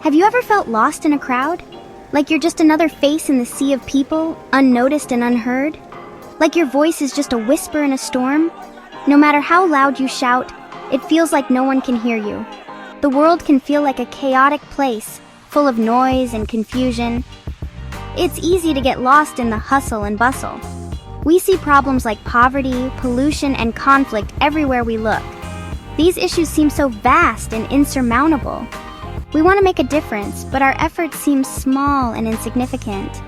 Have you ever felt lost in a crowd? Like you're just another face in the sea of people, unnoticed and unheard? Like your voice is just a whisper in a storm? No matter how loud you shout, it feels like no one can hear you. The world can feel like a chaotic place, full of noise and confusion. It's easy to get lost in the hustle and bustle. We see problems like poverty, pollution, and conflict everywhere we look. These issues seem so vast and insurmountable. We want to make a difference, but our efforts seem small and insignificant.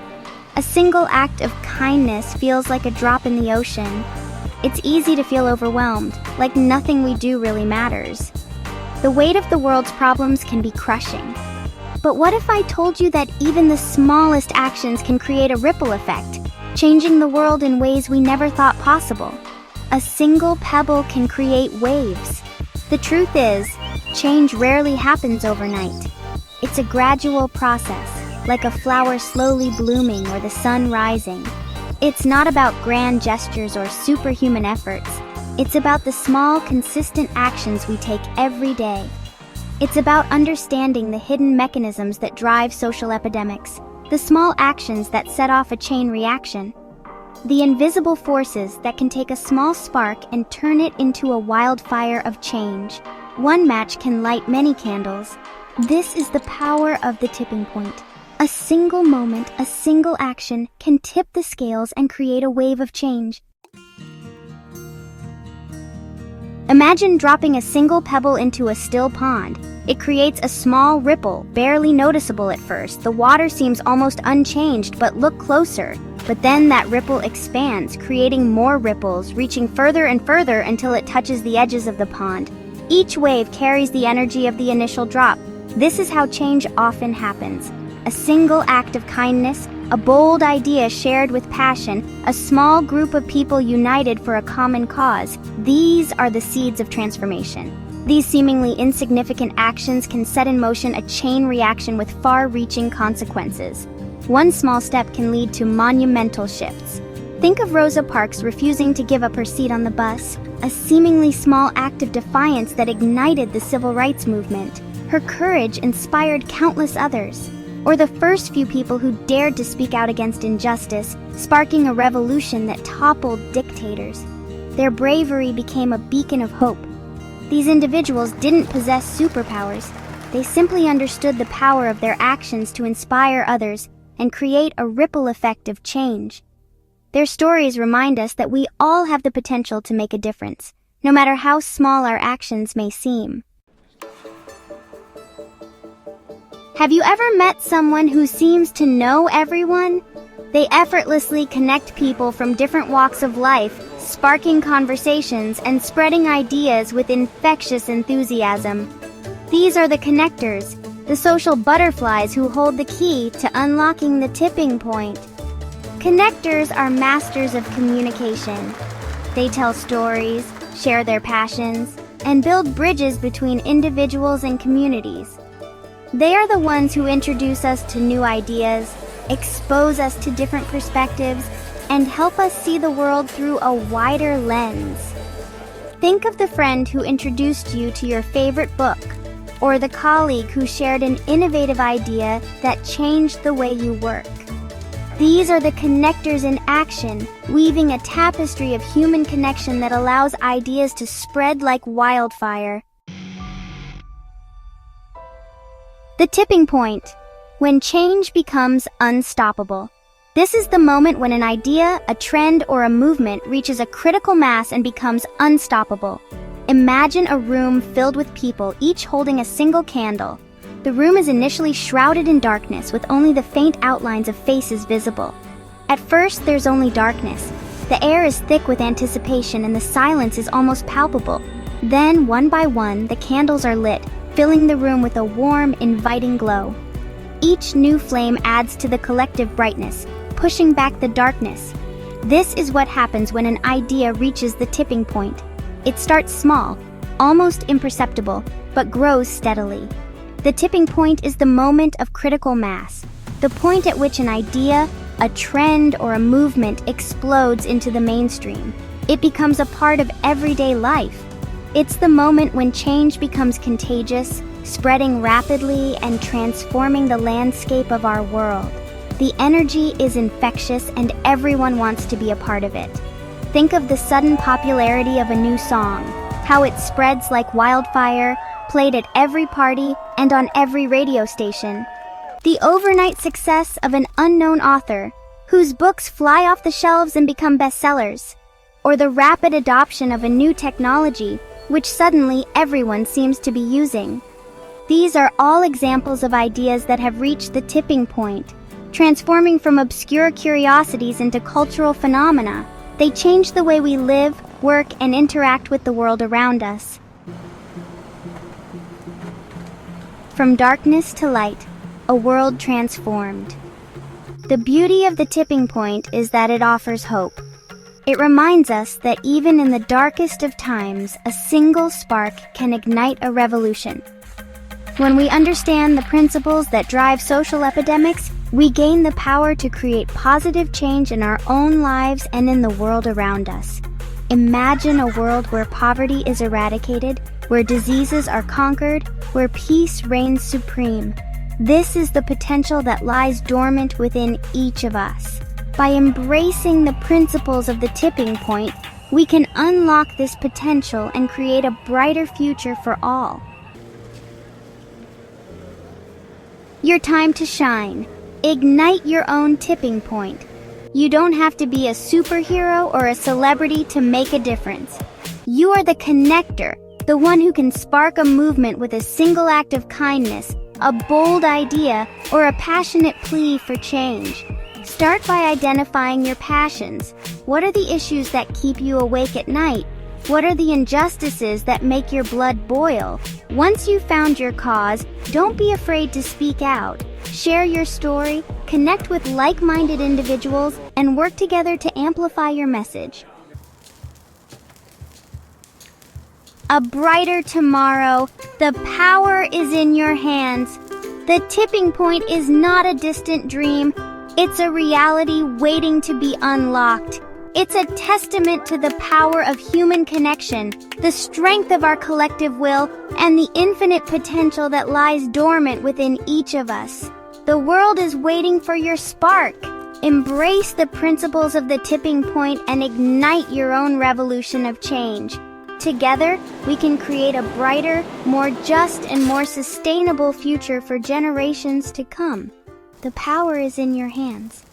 A single act of kindness feels like a drop in the ocean. It's easy to feel overwhelmed, like nothing we do really matters. The weight of the world's problems can be crushing. But what if I told you that even the smallest actions can create a ripple effect, changing the world in ways we never thought possible? A single pebble can create waves. The truth is, change rarely happens overnight. It's a gradual process, like a flower slowly blooming or the sun rising. It's not about grand gestures or superhuman efforts. It's about the small, consistent actions we take every day. It's about understanding the hidden mechanisms that drive social epidemics, the small actions that set off a chain reaction, the invisible forces that can take a small spark and turn it into a wildfire of change. One match can light many candles. This is the power of the tipping point. A single moment, a single action can tip the scales and create a wave of change. Imagine dropping a single pebble into a still pond. It creates a small ripple, barely noticeable at first. The water seems almost unchanged, but look closer. But then that ripple expands, creating more ripples, reaching further and further until it touches the edges of the pond. Each wave carries the energy of the initial drop. This is how change often happens. A single act of kindness, a bold idea shared with passion, a small group of people united for a common cause. These are the seeds of transformation. These seemingly insignificant actions can set in motion a chain reaction with far-reaching consequences. One small step can lead to monumental shifts. Think of Rosa Parks refusing to give up her seat on the bus, a seemingly small act of defiance that ignited the civil rights movement. Her courage inspired countless others. Or the first few people who dared to speak out against injustice, sparking a revolution that toppled dictators. Their bravery became a beacon of hope. These individuals didn't possess superpowers. They simply understood the power of their actions to inspire others and create a ripple effect of change. Their stories remind us that we all have the potential to make a difference, no matter how small our actions may seem. Have you ever met someone who seems to know everyone? They effortlessly connect people from different walks of life, sparking conversations and spreading ideas with infectious enthusiasm. These are the connectors, the social butterflies who hold the key to unlocking the tipping point. Connectors are masters of communication. They tell stories, share their passions, and build bridges between individuals and communities. They are the ones who introduce us to new ideas, expose us to different perspectives, and help us see the world through a wider lens. Think of the friend who introduced you to your favorite book, or the colleague who shared an innovative idea that changed the way you work. These are the connectors in action, weaving a tapestry of human connection that allows ideas to spread like wildfire. The tipping point, when change becomes unstoppable. This is the moment when an idea, a trend, or a movement reaches a critical mass and becomes unstoppable. Imagine a room filled with people, each holding a single candle. The room is initially shrouded in darkness, with only the faint outlines of faces visible. At first, there's only darkness. The air is thick with anticipation and the silence is almost palpable. Then, one by one, the candles are lit, filling the room with a warm, inviting glow. Each new flame adds to the collective brightness, pushing back the darkness. This is what happens when an idea reaches the tipping point. It starts small, almost imperceptible, but grows steadily. The tipping point is the moment of critical mass, the point at which an idea, a trend, or a movement explodes into the mainstream. It becomes a part of everyday life. It's the moment when change becomes contagious, spreading rapidly and transforming the landscape of our world. The energy is infectious and everyone wants to be a part of it. Think of the sudden popularity of a new song, how it spreads like wildfire, played at every party and on every radio station. The overnight success of an unknown author, whose books fly off the shelves and become bestsellers. Or the rapid adoption of a new technology, which suddenly everyone seems to be using. These are all examples of ideas that have reached the tipping point, transforming from obscure curiosities into cultural phenomena. They change the way we live, work, and interact with the world around us. From darkness to light, a world transformed. The beauty of the tipping point is that it offers hope. It reminds us that even in the darkest of times, a single spark can ignite a revolution. When we understand the principles that drive social epidemics, we gain the power to create positive change in our own lives and in the world around us. Imagine a world where poverty is eradicated, where diseases are conquered, where peace reigns supreme. This is the potential that lies dormant within each of us. By embracing the principles of the tipping point, we can unlock this potential and create a brighter future for all. Your time to shine. Ignite your own tipping point. You don't have to be a superhero or a celebrity to make a difference. You are the connector, the one who can spark a movement with a single act of kindness, a bold idea, or a passionate plea for change. Start by identifying your passions. What are the issues that keep you awake at night? What are the injustices that make your blood boil? Once you've found your cause, don't be afraid to speak out. Share your story, connect with like-minded individuals, and work together to amplify your message. A brighter tomorrow. The power is in your hands. The tipping point is not a distant dream. It's a reality waiting to be unlocked. It's a testament to the power of human connection, the strength of our collective will, and the infinite potential that lies dormant within each of us. The world is waiting for your spark. Embrace the principles of the tipping point and ignite your own revolution of change. Together, we can create a brighter, more just, and more sustainable future for generations to come. The power is in your hands.